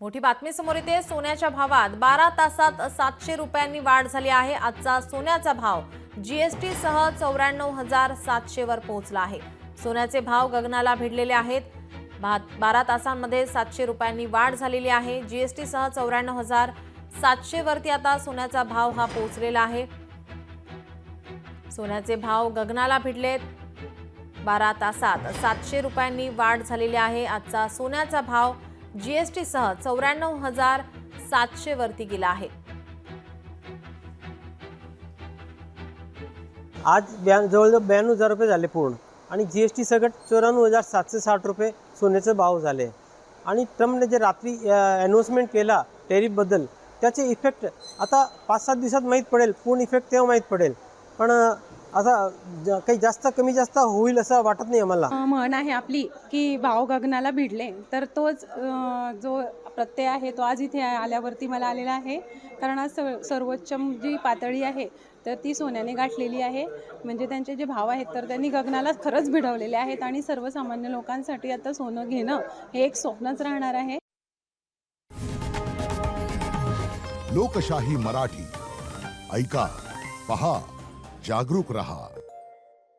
मोठी बातमी समोर येते। सोन्याच्या भावात 12 तासात 700 रुपयांनी वाढ झाली आहे। आजचा सोन्याचा भाव जीएसटी सह 94,700 वर पोहोचला आहे। सोन्याचे भाव गगनाला भिडलेले आहेत। 12 तासांमध्ये 700 रुपयांनी वाढ झालेली आहे। जीएसटी सह 94,700 वरती आता सोन्याचा भाव हा पोहोचलेला आहे। सोन्याचे भाव गगनाला भिडलेत। 12 तासात 700 रुपयांनी वाढ झालेली आहे। आजचा सोन्याचा भाव जीएसटी सह 94,700 वरती गेला आहे। आज जवळजवळ 92,000 रुपये झाले पूर्ण आणि जीएसटी सगट 94,760 रुपये सोन्याचे भाव झाले। आणि ट्रम्पने जे रात्री अनाउन्समेंट केला टॅरिफबद्दल त्याचे इफेक्ट आता 5-7 दिवसात माहीत पडेल। पूर्ण इफेक्ट तेव्हा माहीत पडेल, पण असा काही जास्त कमी जास्त होईल असं वाटत नाही आम्हाला। म्हण आहे आपली की भाव गगनाला भिडले, तर तोच जो प्रत्यय आहे तो आज इथे आल्यावरती मला आलेला आहे। कारण आज सर्वोच्च जी पातळी आहे तर ती सोन्याने गाठलेली आहे। म्हणजे त्यांचे जे भाव आहेत तर त्यांनी गगनाला खरंच भिडवलेले आहेत आणि सर्वसामान्य लोकांसाठी आता सोनं घेणं हे एक स्वप्नच राहणार आहे। लोकशाही मराठी ऐका, पहा, जागरूक रहा।